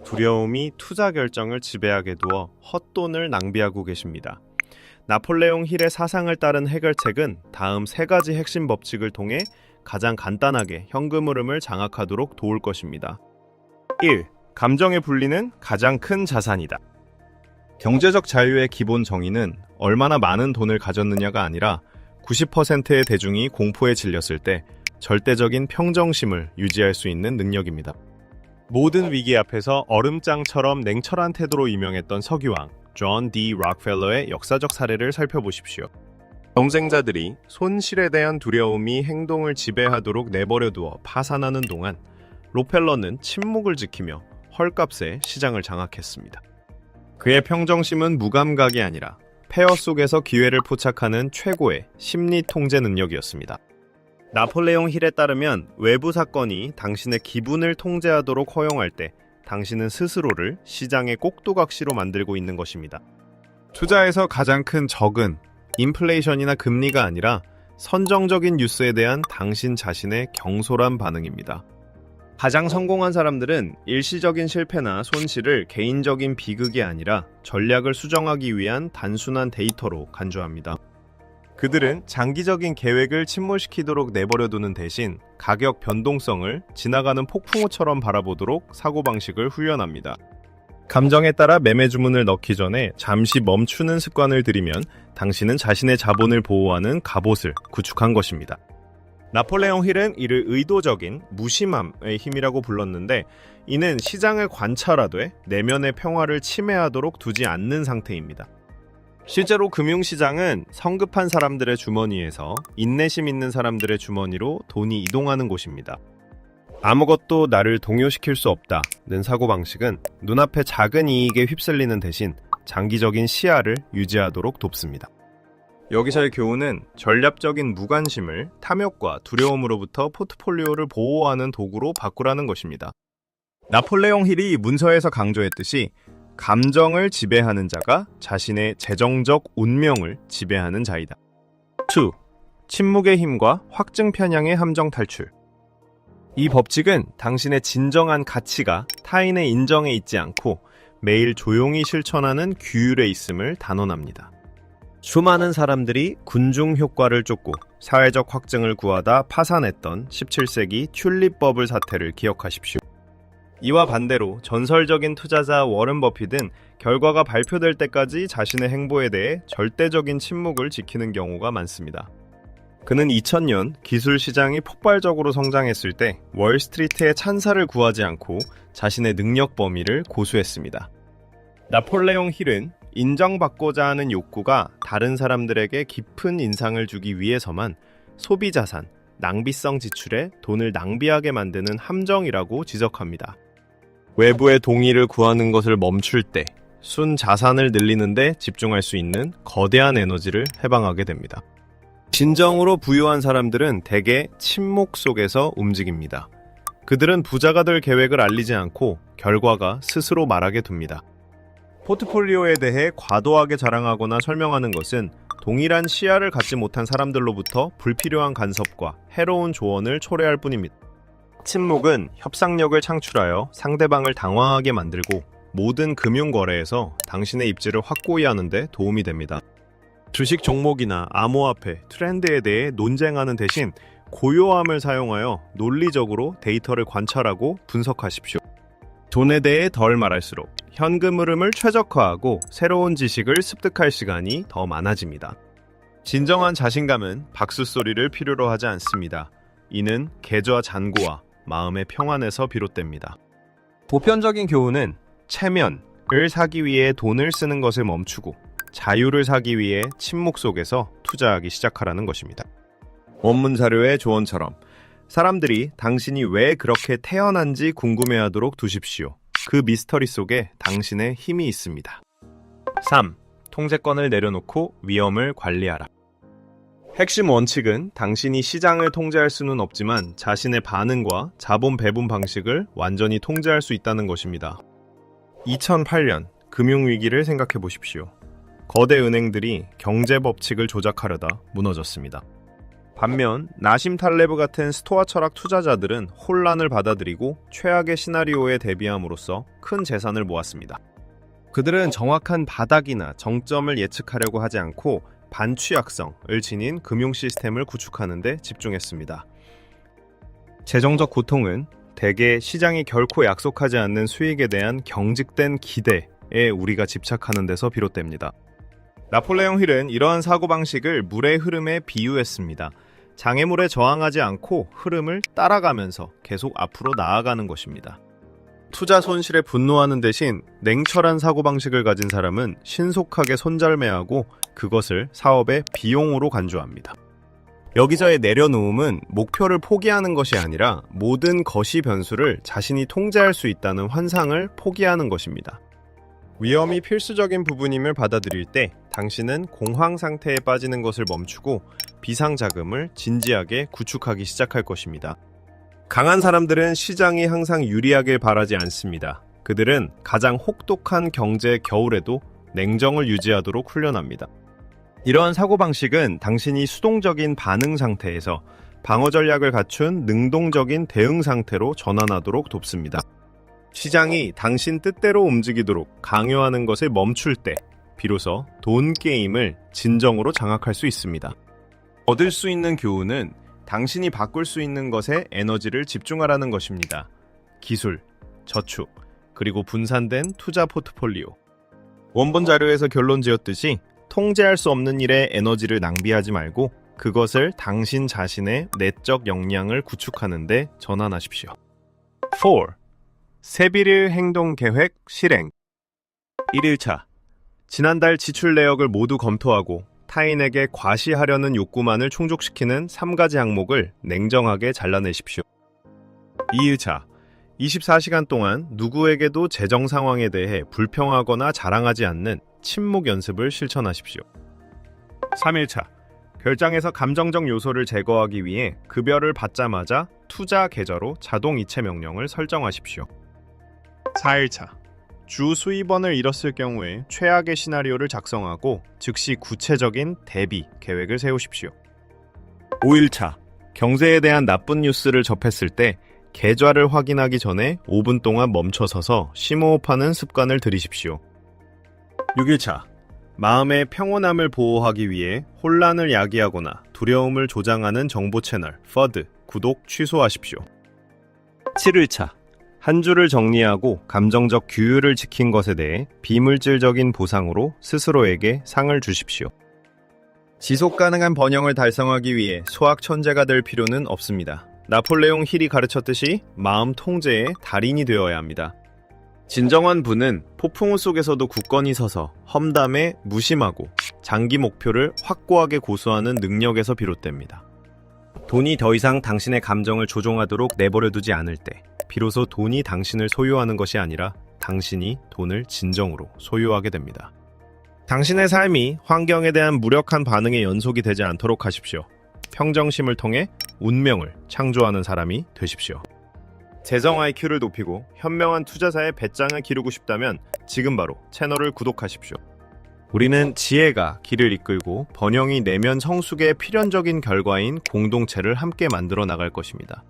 두려움이 투자 결정을 지배하게 두어 헛돈을 낭비하고 계십니다. 나폴레옹 힐의 사상을 따른 해결책은 다음 세 가지 핵심 법칙을 통해 가장 간단하게 현금 흐름을 장악하도록 도울 것입니다. 1. 감정의 분리는 가장 큰 자산이다. 경제적 자유의 기본 정의는 얼마나 많은 돈을 가졌느냐가 아니라 90%의 대중이 공포에 질렸을 때 절대적인 평정심을 유지할 수 있는 능력입니다. 모든 위기 앞에서 얼음장처럼 냉철한 태도로 유명했던 석유왕 존 D. 록펠러의 역사적 사례를 살펴보십시오. 경쟁자들이 손실에 대한 두려움이 행동을 지배하도록 내버려두어 파산하는 동안 록펠러는 침묵을 지키며 헐값에 시장을 장악했습니다. 그의 평정심은 무감각이 아니라 폐허 속에서 기회를 포착하는 최고의 심리 통제 능력이었습니다. 나폴레옹 힐에 따르면 외부 사건이 당신의 기분을 통제하도록 허용할 때 당신은 스스로를 시장의 꼭두각시로 만들고 있는 것입니다. 투자에서 가장 큰 적은 인플레이션이나 금리가 아니라 선정적인 뉴스에 대한 당신 자신의 경솔한 반응입니다. 가장 성공한 사람들은 일시적인 실패나 손실을 개인적인 비극이 아니라 전략을 수정하기 위한 단순한 데이터로 간주합니다. 그들은 장기적인 계획을 침몰시키도록 내버려두는 대신 가격 변동성을 지나가는 폭풍우처럼 바라보도록 사고방식을 훈련합니다. 감정에 따라 매매 주문을 넣기 전에 잠시 멈추는 습관을 들이면 당신은 자신의 자본을 보호하는 갑옷을 구축한 것입니다. 나폴레옹 힐은 이를 의도적인 무심함의 힘이라고 불렀는데, 이는 시장을 관찰하되 내면의 평화를 침해하도록 두지 않는 상태입니다. 실제로 금융시장은 성급한 사람들의 주머니에서 인내심 있는 사람들의 주머니로 돈이 이동하는 곳입니다. 아무것도 나를 동요시킬 수 없다는 사고방식은 눈앞의 작은 이익에 휩쓸리는 대신 장기적인 시야를 유지하도록 돕습니다. 여기서의 교훈은 전략적인 무관심을 탐욕과 두려움으로부터 포트폴리오를 보호하는 도구로 바꾸라는 것입니다. 나폴레옹 힐이 문서에서 강조했듯이 감정을 지배하는 자가 자신의 재정적 운명을 지배하는 자이다. 2. 침묵의 힘과 확증 편향의 함정 탈출. 이 법칙은 당신의 진정한 가치가 타인의 인정에 있지 않고 매일 조용히 실천하는 규율에 있음을 단언합니다. 수많은 사람들이 군중 효과를 쫓고 사회적 확증을 구하다 파산했던 17세기 튤립버블 사태를 기억하십시오. 이와 반대로 전설적인 투자자 워런 버핏은 결과가 발표될 때까지 자신의 행보에 대해 절대적인 침묵을 지키는 경우가 많습니다. 그는 2000년 기술 시장이 폭발적으로 성장했을 때 월스트리트의 찬사를 구하지 않고 자신의 능력 범위를 고수했습니다. 나폴레옹 힐은 인정받고자 하는 욕구가 다른 사람들에게 깊은 인상을 주기 위해서만 소비자산, 낭비성 지출에 돈을 낭비하게 만드는 함정이라고 지적합니다. 외부의 동의를 구하는 것을 멈출 때 순 자산을 늘리는 데 집중할 수 있는 거대한 에너지를 해방하게 됩니다. 진정으로 부유한 사람들은 대개 침묵 속에서 움직입니다. 그들은 부자가 될 계획을 알리지 않고 결과가 스스로 말하게 둡니다. 포트폴리오에 대해 과도하게 자랑하거나 설명하는 것은 동일한 시야를 갖지 못한 사람들로부터 불필요한 간섭과 해로운 조언을 초래할 뿐입니다. 침묵은 협상력을 창출하여 상대방을 당황하게 만들고 모든 금융 거래에서 당신의 입지를 확고히 하는 데 도움이 됩니다. 주식 종목이나 암호화폐, 트렌드에 대해 논쟁하는 대신 고요함을 사용하여 논리적으로 데이터를 관찰하고 분석하십시오. 돈에 대해 덜 말할수록 현금 흐름을 최적화하고 새로운 지식을 습득할 시간이 더 많아집니다. 진정한 자신감은 박수 소리를 필요로 하지 않습니다. 이는 계좌 잔고와 마음의 평안에서 비롯됩니다. 보편적인 교훈은 체면을 사기 위해 돈을 쓰는 것을 멈추고 자유를 사기 위해 침묵 속에서 투자하기 시작하라는 것입니다. 원문 자료의 조언처럼 사람들이 당신이 왜 그렇게 태어난지 궁금해하도록 두십시오. 그 미스터리 속에 당신의 힘이 있습니다. 3. 통제권을 내려놓고 위험을 관리하라. 핵심 원칙은 당신이 시장을 통제할 수는 없지만 자신의 반응과 자본 배분 방식을 완전히 통제할 수 있다는 것입니다. 2008년 금융위기를 생각해 보십시오. 거대 은행들이 경제 법칙을 조작하려다 무너졌습니다. 반면 나심 탈레브 같은 스토아 철학 투자자들은 혼란을 받아들이고 최악의 시나리오에 대비함으로써 큰 재산을 모았습니다. 그들은 정확한 바닥이나 정점을 예측하려고 하지 않고 반취약성을 지닌 금융 시스템을 구축하는 데 집중했습니다. 재정적 고통은 대개 시장이 결코 약속하지 않는 수익에 대한 경직된 기대에 우리가 집착하는 데서 비롯됩니다. 나폴레옹 힐은 이러한 사고방식을 물의 흐름에 비유했습니다. 장애물에 저항하지 않고 흐름을 따라가면서 계속 앞으로 나아가는 것입니다. 투자 손실에 분노하는 대신 냉철한 사고방식을 가진 사람은 신속하게 손절매하고 그것을 사업의 비용으로 간주합니다. 여기서의 내려놓음은 목표를 포기하는 것이 아니라 모든 거시 변수를 자신이 통제할 수 있다는 환상을 포기하는 것입니다. 위험이 필수적인 부분임을 받아들일 때 당신은 공황 상태에 빠지는 것을 멈추고 비상자금을 진지하게 구축하기 시작할 것입니다. 강한 사람들은 시장이 항상 유리하길 바라지 않습니다. 그들은 가장 혹독한 경제의 겨울에도 냉정을 유지하도록 훈련합니다. 이러한 사고방식은 당신이 수동적인 반응 상태에서 방어 전략을 갖춘 능동적인 대응 상태로 전환하도록 돕습니다. 시장이 당신 뜻대로 움직이도록 강요하는 것을 멈출 때 비로소 돈 게임을 진정으로 장악할 수 있습니다. 얻을 수 있는 교훈은 당신이 바꿀 수 있는 것에 에너지를 집중하라는 것입니다. 기술, 저축, 그리고 분산된 투자 포트폴리오. 원본 자료에서 결론 지었듯이 통제할 수 없는 일에 에너지를 낭비하지 말고 그것을 당신 자신의 내적 역량을 구축하는 데 전환하십시오. 4. 세비르 행동 계획 실행. 1일차. 지난달 지출 내역을 모두 검토하고 타인에게 과시하려는 욕구만을 충족시키는 3가지 항목을 냉정하게 잘라내십시오. 2일차. 24시간 동안 누구에게도 재정 상황에 대해 불평하거나 자랑하지 않는 침묵 연습을 실천하십시오. 3일차. 별장에서 감정적 요소를 제거하기 위해 급여를 받자마자 투자 계좌로 자동 이체 명령을 설정하십시오. 4일차. 주 수입원을 잃었을 경우에 최악의 시나리오를 작성하고 즉시 구체적인 대비 계획을 세우십시오. 5일차. 경제에 대한 나쁜 뉴스를 접했을 때 계좌를 확인하기 전에 5분 동안 멈춰서서 심호흡하는 습관을 들이십시오. 6일차. 마음의 평온함을 보호하기 위해 혼란을 야기하거나 두려움을 조장하는 정보 채널, FUD, 구독 취소하십시오. 7일차. 한 주를 정리하고 감정적 규율을 지킨 것에 대해 비물질적인 보상으로 스스로에게 상을 주십시오. 지속 가능한 번영을 달성하기 위해 수학 천재가 될 필요는 없습니다. 나폴레옹 힐이 가르쳤듯이 마음 통제의 달인이 되어야 합니다. 진정한 부는 폭풍우 속에서도 굳건히 서서 험담에 무심하고 장기 목표를 확고하게 고수하는 능력에서 비롯됩니다. 돈이 더 이상 당신의 감정을 조종하도록 내버려두지 않을 때 비로소 돈이 당신을 소유하는 것이 아니라 당신이 돈을 진정으로 소유하게 됩니다. 당신의 삶이 환경에 대한 무력한 반응의 연속이 되지 않도록 하십시오. 평정심을 통해 운명을 창조하는 사람이 되십시오. 재정 IQ를 높이고 현명한 투자자의 배짱을 기르고 싶다면 지금 바로 채널을 구독하십시오. 우리는 지혜가 길을 이끌고 번영이 내면 성숙의 필연적인 결과인 공동체를 함께 만들어 나갈 것입니다.